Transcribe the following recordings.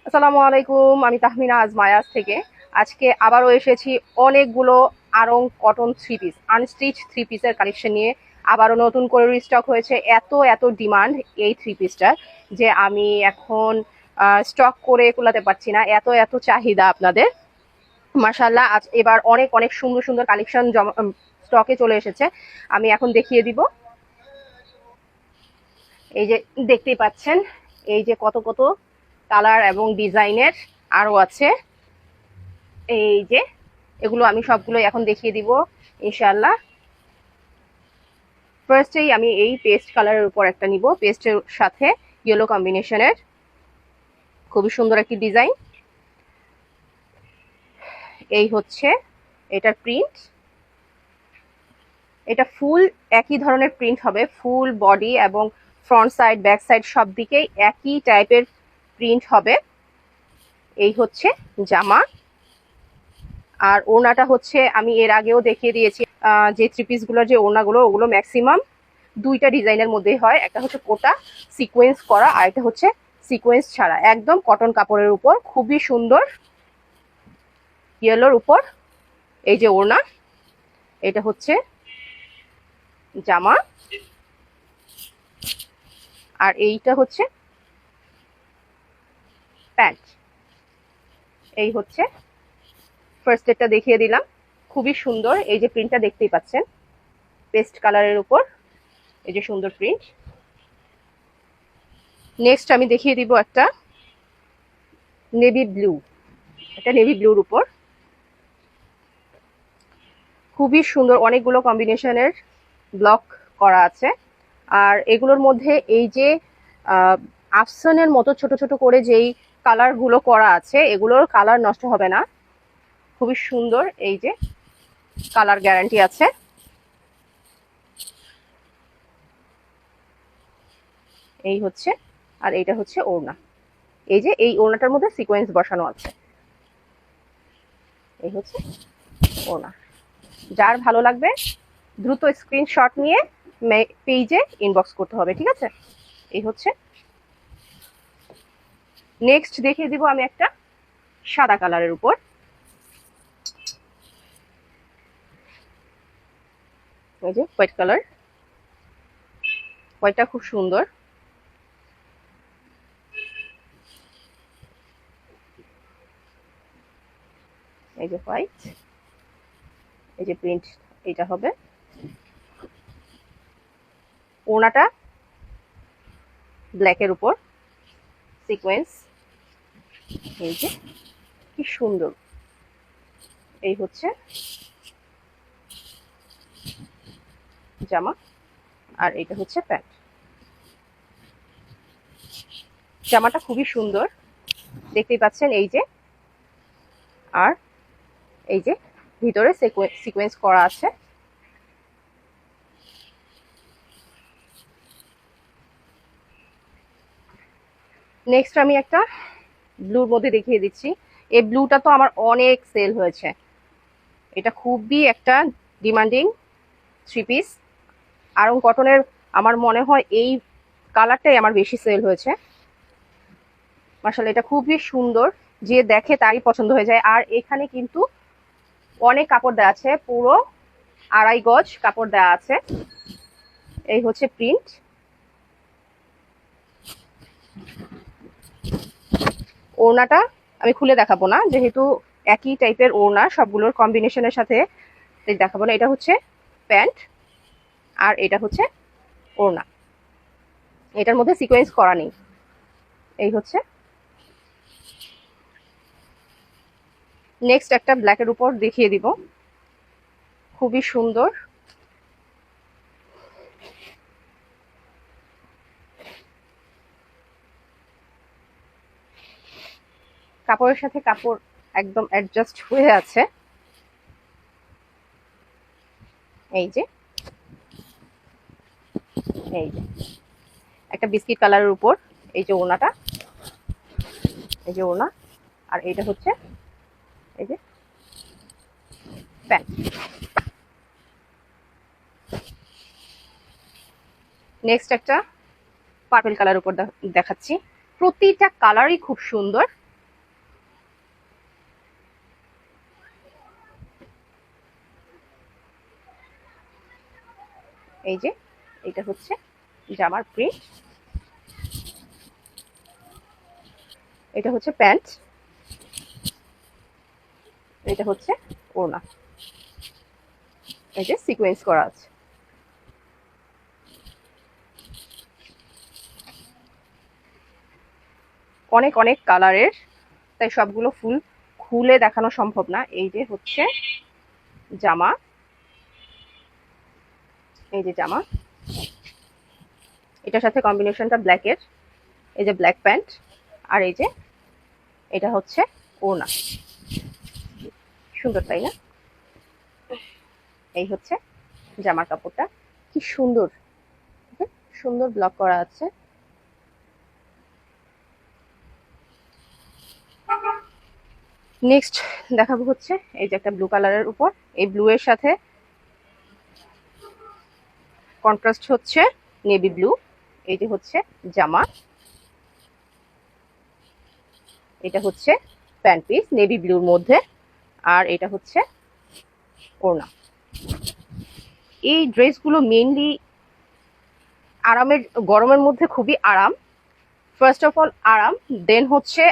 আসসালামু আলাইকুম, আমি তাহমিনা আজ মায়াজ থেকে। আজকে আবারও এসেছি অনেকগুলো Aarong cotton three piece, unstitch three পিসের কালেকশন নিয়ে। আবারও নতুন করে রিস্টক হয়েছে। এত এত ডিমান্ড এই থ্রি পিসটার যে আমি এখন স্টক করে কুলাতে পারছি না, এত এত চাহিদা আপনাদের। মাশাআল্লাহ, আজ এবার অনেক অনেক সুন্দর সুন্দর কালেকশন স্টকে চলে এসেছে। আমি এখন দেখিয়ে দিব। এই যে দেখতেই পাচ্ছেন, এই যে কত কত কালার এবং ডিজাইনের আরো আছে। এই যে এগুলো আমি সবগুলো এখন দেখিয়ে দিব ইনশাআল্লাহ। ফার্স্টেই আমি এই পেস্ট কালারের উপর একটা নিব, পেস্টের সাথে ইয়েলো কম্বিনেশনের খুবই সুন্দর একটি ডিজাইন। এই হচ্ছে এটার প্রিন্ট। এটা ফুল একই ধরনের প্রিন্ট হবে, ফুল বডি এবং ফ্রন্ট সাইড ব্যাক সাইড সব দিকেই একই টাইপের প্রিন্ট হবে। এই হচ্ছে জামা। আর ওড়নাটা হচ্ছে আমি এর আগেও দেখিয়ে দিয়েছি, যে থ্রি পিসগুলোর যে ওড়নাগুলো ওগুলো ম্যাক্সিমাম দুইটা ডিজাইনের মধ্যেই হয়। একটা হচ্ছে কোটা সিকোয়েন্স করা, আর একটা হচ্ছে সিকোয়েন্স ছাড়া, একদম কটন কাপড়ের উপর খুবই সুন্দর ইয়েলোর উপর। এই যে ওড়না, এটা হচ্ছে জামা, আর এইটা হচ্ছে প্যান্ট। এই হচ্ছে ফার্স্ট এরটা দেখিয়ে দিলাম, খুবই সুন্দর। এই যে প্রিন্টটা দেখতেই পাচ্ছেন, পেস্ট কালারের উপর এই যে সুন্দর প্রিন্ট। নেক্সট আমি দেখিয়ে দিব একটা নেভি ব্লু, এটা নেভি ব্লুর উপর খুবই সুন্দর, অনেকগুলো কম্বিনেশনের ব্লক করা আছে। আর এগুলোর মধ্যে এই যে আফসানের মতো ছোট ছোট করে যেই কালারগুলো করা আছে, এগুলোর কালার নষ্ট হবে না, খুবই সুন্দর। এই যে কালার গ্যারান্টি আছে। এই হচ্ছে, আর এইটা হচ্ছে ওড়না। এই যে এই ওড়নাটার মধ্যে সিকোয়েন্স বসানো আছে। এই হচ্ছে ওড়না। যার ভালো লাগবে দ্রুত স্ক্রিনশট নিয়ে পেজে ইনবক্স করতে হবে, ঠিক আছে? এই হচ্ছে। নেক্সট দেখিয়ে দিব আমি একটা সাদা কালারের উপর। এই যে হোয়াইট কালার, হোয়াইটটা খুব সুন্দর। এই যে হোয়াইট, এই যে প্রিন্ট এটা হবে। ওড়নাটা ব্ল্যাকের উপর সিকোয়েন্স। এই যে কি সুন্দর। এই হচ্ছে জামা, আর এটা হচ্ছে প্যান্ট। জামাটা খুবই সুন্দর, দেখতেই পাচ্ছেন। এই যে, আর এই যে ভিতরে সিকোয়েন্স করা আছে। নেক্সট আমি একটা ব্লুর মধ্যে দেখিয়ে দিচ্ছি। এই ব্লুটা তো আমার অনেক সেল হয়েছে, এটা খুবই একটা ডিমান্ডিং থ্রি পিস আরং কটনের। আমার মনে হয় এই কালারটাই আমার বেশি সেল হয়েছে। মাশাআল্লাহ, এটা খুবই সুন্দর, যে দেখে তারই পছন্দ হয়ে যায়। আর এখানে কিন্তু অনেক কাপড় দেওয়া আছে, পুরো 2.5 গজ কাপড় দেওয়া আছে। এই হচ্ছে প্রিন্ট। ওড়নাটা আমি খুলে দেখাবো না, যেহেতু একই টাইপের ওড়না সবগুলোর কম্বিনেশনের সাথে দেখাবো না। এটা হচ্ছে প্যান্ট, আর এটা হচ্ছে ওড়না। এটার মধ্যে সিকোয়েন্স করা নেই। এই হচ্ছে। নেক্সট একটা ব্ল্যাকের উপর দেখিয়ে দিব, খুবই সুন্দর। কাপড়ের সাথে কাপড় একদম অ্যাডজাস্ট হয়ে আছে। এই যে, এই যে একটা বিস্কিট কালারের উপর এই যে ওড়নাটা, এই যে ওড়না, আর এইটা হচ্ছে এই যে প্যান্ট। নেক্সট একটা পার্পল কালার উপর দেখাচ্ছি। প্রতিটা কালারই খুব সুন্দর। এই যে এটা হচ্ছে জামার প্রিন্ট, এটা হচ্ছে প্যান্ট, এটা হচ্ছে ওড়না, এই যে সিকোয়েন্স করা আছে। অনেক অনেক কালারের, তাই সবগুলো ফুল খুলে দেখানো সম্ভব না। এই যে হচ্ছে জামা, এই যে জামা, এটার সাথে কম্বিনেশনটা ব্ল্যাকের, এই যে ব্ল্যাক প্যান্ট, আর এই যে এটা হচ্ছে ওড়না। সুন্দর তাই না? এই হচ্ছে জামার কাপড়টা, কি সুন্দর, সুন্দর ব্লক করা আছে। নেক্সট দেখাবো হচ্ছে এই যে একটা ব্লু কালারের উপর, এই ব্লু এর সাথে কন্ট্রাস্ট হচ্ছে নেভি ব্লু। এই যে হচ্ছে জামা, এটা হচ্ছে প্যান্ট পিস নেভি ব্লুর মধ্যে, আর এটা হচ্ছে ওড়না। এই ড্রেসগুলো মেইনলি আরামের, গরমের মধ্যে খুবই আরাম। ফার্স্ট অফ অল আরাম, দেন হচ্ছে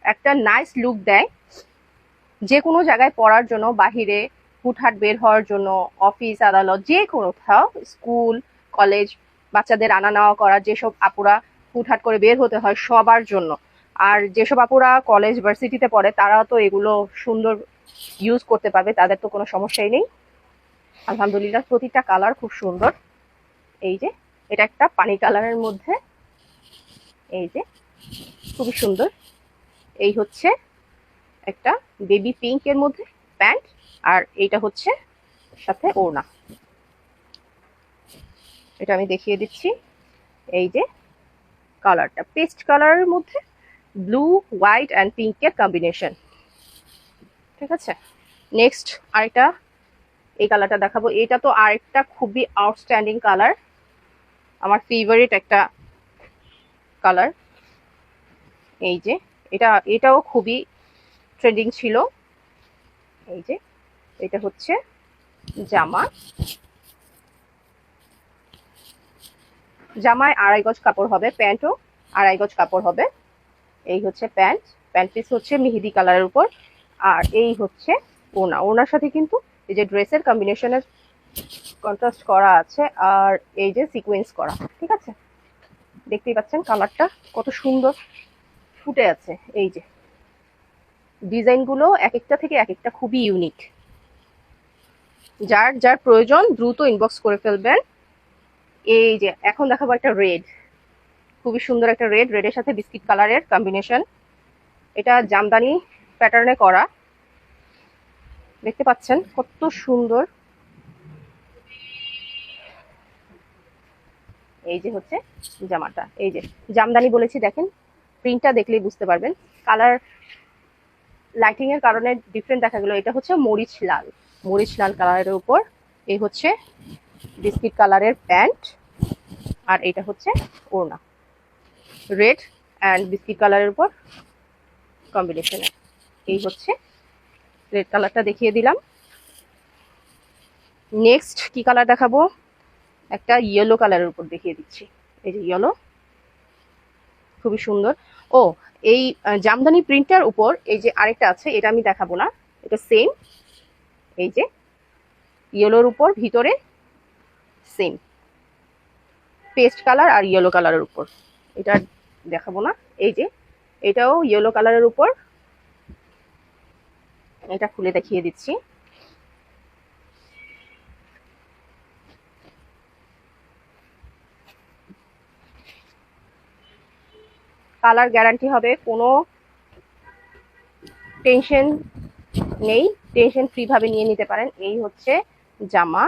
একটা নাইস লুক দেয় যে কোনো জায়গায় পরার জন্য, বাহিরে হুটহাট বের হওয়ার জন্য, অফিস আদালত যে কোথাও, স্কুল কলেজ, বাচ্চাদের আনা নেওয়া করার, যেসব আপুরা হুটহাট করে বের হতে হয় সবার জন্য। আর যেসব আপুরা কলেজ ভার্সিটিতে পড়ে তারা তো এগুলো সুন্দর ইউজ করতে পারবে, তাদের তো কোনো সমস্যাই নেই। আলহামদুলিল্লাহ প্রতিটা কালার খুব সুন্দর। এই যে এটা একটা পানি কালারের মধ্যে, এই যে খুবই সুন্দর। এই হচ্ছে একটা বেবি পিঙ্ক এর মধ্যে প্যান্ট, আর এইটা হচ্ছে সাথে ওড়না। এটা আমি দেখিয়ে দিচ্ছি। এই যে কালারটা পেস্ট কালারের মধ্যে ব্লু হোয়াইট অ্যান্ড পিঙ্কের কম্বিনেশন, ঠিক আছে। নেক্সট আরেকটা এই কালারটা দেখাবো। এটা তো আরেকটা খুবই আউটস্ট্যান্ডিং কালার, আমার ফেভারিট একটা কালার। এই যে এটাও খুবই ট্রেন্ডিং ছিল। এই যে এটা হচ্ছে জামা, জামায় 2.5 গজ কাপড় হবে, প্যান্টও 2.5 গজ কাপড় হবে। এই হচ্ছে প্যান্ট, প্যান্ট পিস হচ্ছে মেহেদি কালারের উপর, আর এই হচ্ছে ওড়না। ওড়নার সাথে কিন্তু এই যে ড্রেসের কম্বিনেশনের কন্ট্রাস্ট করা আছে, আর এই যে সিকোয়েন্স করা, ঠিক আছে। দেখতেই পাচ্ছেন কালারটা কত সুন্দর ফুটে আছে। এই যে ডিজাইনগুলো এক একটা থেকে এক একটা খুবই ইউনিক। যার যার প্রয়োজন দ্রুত ইনবক্স করে ফেলবেন। এই যে এখন দেখাবো একটা রেড, খুবই সুন্দর একটা রেড, রেডের সাথে বিস্কিট কালারের কম্বিনেশন। এটা জামদানি প্যাটার্নে করা, দেখতে পাচ্ছেন কত সুন্দর। এই যে হচ্ছে জামাটা, এই যে জামদানি বলেছি, দেখেন প্রিন্টটা দেখলেই বুঝতে পারবেন। কালার লাইটিং এর কারণে ডিফারেন্ট দেখা গেল। এটা হচ্ছে মরিচ লাল, মরিচ লাল কালারের উপর এই হচ্ছে বিস্কিট কালারের প্যান্ট, আর এটা হচ্ছে ওড়না, রেড অ্যান্ড বিস্কিট কালারের উপর কম্বিনেশনে। এই হচ্ছে রেড কালারটা দেখিয়ে দিলাম। নেক্সট কি কালার দেখাবো, একটা ইয়েলো কালারের উপর দেখিয়ে দিচ্ছি। এই যে ইয়েলো, খুবই সুন্দর। ও এই জামদানি প্রিন্টার উপর এই যে আরেকটা আছে, এটা আমি দেখাবো না, এটা সেম। এই যে ইয়েলোর উপর ভিতরে সেম পেস্ট কালার আর ইয়েলো কালারের উপর, এটা দেখাবো না। এই যে এটাও ইয়েলো কালারের উপর, এটা খুলে দেখিয়ে দিচ্ছি। কালার গ্যারান্টি হবে, কোনো টেনশন নেই, টেনশন ফ্রি ভাবে নিয়ে নিতে পারেন। এই হচ্ছে জামা,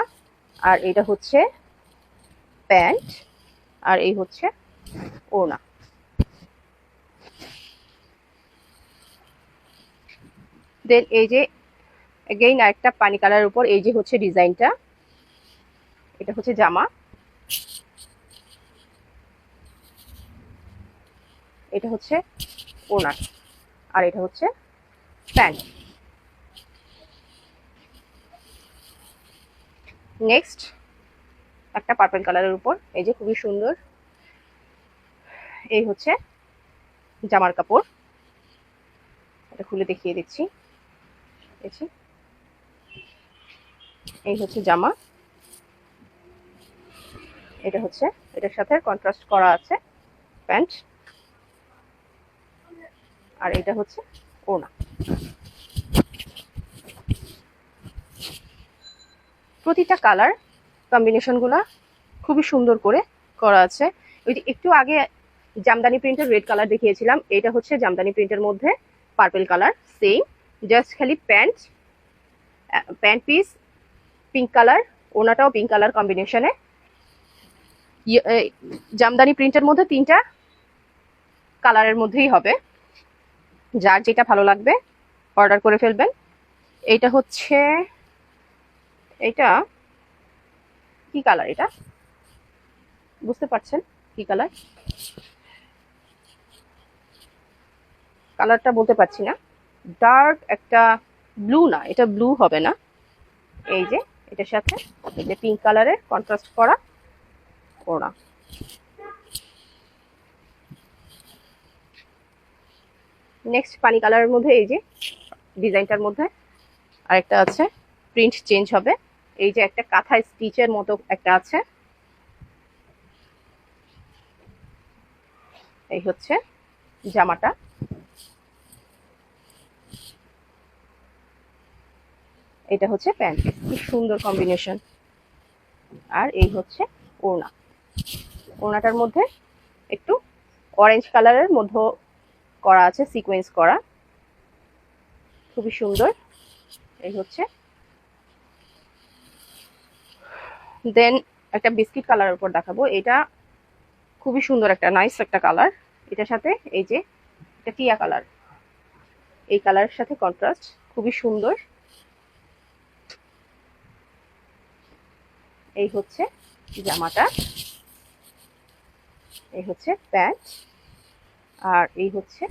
আর এটা হচ্ছে প্যান্ট, আর এই হচ্ছে ওড়না। দেন এই যে এগেইন আরেকটা পানি কালারের উপর, এই যে হচ্ছে ডিজাইনটা, এটা হচ্ছে জামা, এটা হচ্ছে ওড়না, আর এটা হচ্ছে প্যান্ট। নেক্সট একটা পার্পল কালারের উপর, এই যে খুবই সুন্দর। এই হচ্ছে জামার কাপড়, এটা খুলে দেখিয়ে দিচ্ছি। এই হচ্ছে জামা, এটা হচ্ছে এটার সাথে কন্ট্রাস্ট করা আছে প্যান্ট, আর এটা হচ্ছে ওড়না। প্রতিটা কালার কম্বিনেশনগুলো খুবই সুন্দর করে করা আছে। ওই যে একটু আগে জামদানি প্রিন্টের রেড কালার দেখিয়েছিলাম, এটা হচ্ছে জামদানি প্রিন্টের মধ্যে পার্পল কালার, সেম, জাস্ট খালি প্যান্ট পিস পিঙ্ক কালার, ওনাটাও পিঙ্ক কালার কম্বিনেশনে। জামদানি প্রিন্টের মধ্যে 3টা কালারের মধ্যেই হবে, যার যেটা ভালো লাগবে অর্ডার করে ফেলবেন। এটা হচ্ছে, এটা কি কালার, এটা বুঝতে পারছেন কি কালার? কালারটা বলতে পারছি না, ডার্ক একটা ব্লু, না এটা ব্লু হবে না। এই যে এটার সাথে এই যে পিঙ্ক কালারের কন্ট্রাস্ট করা ওড়না। নেক্সট পানি কালারের মধ্যে এই যে ডিজাইনটার মধ্যে আরেকটা আছে, প্রিন্ট চেঞ্জ হবে। এই যে একটা কাঁথা স্টিচের মতো একটা আছে, এই হচ্ছে জামাটা। এটা হচ্ছে প্যান্ট, কি সুন্দর কম্বিনেশন। আর এই হচ্ছে ওড়না, ওড়নাটার মধ্যে একটু অরেঞ্জ কালারের মধ্যে করা আছে, সিকোয়েন্স করা, খুবই সুন্দর। এই হচ্ছে, দেন একটা বিস্কিট কালারের উপর দেখাবো, এটা খুবই সুন্দর একটা নাইস একটা কালার। এটার সাথে এই যে এটা টিয়া কালার, এই কালারের সাথে কন্ট্রাস্ট, খুবই সুন্দর। এই হচ্ছে জামাটা, এই হচ্ছে প্যান্ট, আর এই হচ্ছে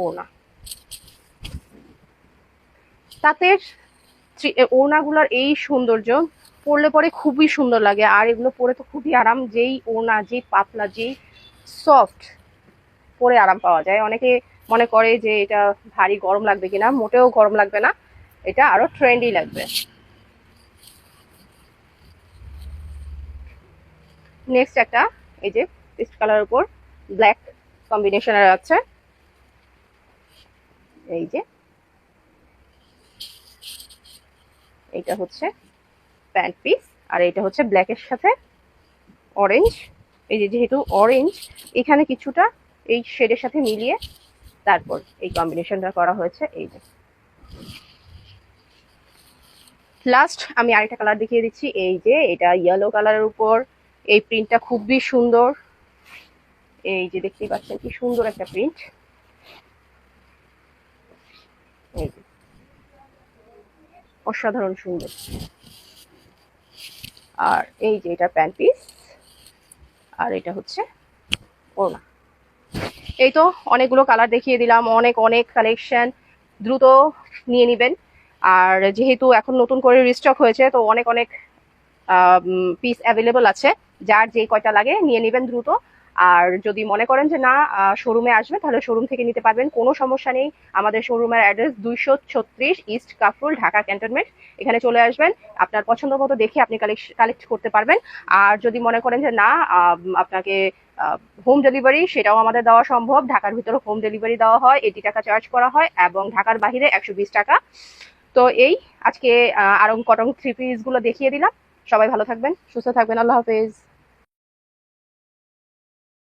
ওড়না। তাঁতের ওড়নাগুলোর এই সৌন্দর্য, পরলে পরে খুবই সুন্দর লাগে, আর এগুলো পরে তো খুবই আরাম। যেই ওড়না, যেই পাতলা, যেই সফট, পরে আরাম পাওয়া যায়। অনেকে মনে করে যে এটা ভারী গরম লাগবে কিনা, মোটেও গরম লাগবে না, এটা আরো ট্রেন্ডি লাগবে। নেক্সট একটা এই যে পেস্ট কালারের উপর ব্ল্যাক কম্বিনেশনের আছে, এই যে এইটা হচ্ছে প্যান্ট পিস, আর এইটা হচ্ছে ব্ল্যাকের সাথে অরেঞ্জ। এই যে যেহেতু অরেঞ্জ, এখানে কিছুটা এই শেডের সাথে মিলিয়ে তারপর এই কম্বিনেশনটা করা হয়েছে। এই যে লাস্ট আমি আরেকটা কালার দেখিয়ে দিচ্ছি, এই যে এটা ইয়েলো কালারের উপর, এই প্রিন্টটা খুবই সুন্দর। এই যে দেখতেই পাচ্ছেন কি সুন্দর একটা প্রিন্ট, এই যে অসাধারণ সুন্দর। আর এই যে এটা প্যান্ট পিস, আর এটা হচ্ছে ওড়না। এই তো অনেকগুলো কালার দেখিয়ে দিলাম, অনেক অনেক কালেকশন, দ্রুত নিয়ে নেবেন। আর যেহেতু এখন নতুন করে রিস্টক হয়েছে, তো অনেক অনেক পিস অ্যাভেলেবল আছে, যার যে কয়টা লাগে নিয়ে নেবেন দ্রুত। আর যদি মনে করেন যে না শোরুমে আসবে, তাহলে শোরুম থেকে নিতে পারবেন, কোনো সমস্যা নেই। আমাদের শোরুমের address 236 east Kafrul, Dhaka cantonment. এখানে চলে আসবেন, আপনার পছন্দ মতো দেখে আপনি কালেক্ট করতে পারবেন। আর যদি মনে করেন যে না আপনাকে হোম ডেলিভারি, সেটাও আমাদের দেওয়া সম্ভব। ঢাকার ভিতরে হোম ডেলিভারি দেওয়া হয়, 80 টাকা চার্জ করা হয়, এবং ঢাকার বাহিরে 120 টাকা। তো এই আজকে আরং কটন থ্রি পিস গুলো দেখিয়ে দিলাম। সবাই ভালো থাকবেন, সুস্থ থাকবেন, আল্লাহ হাফেজ।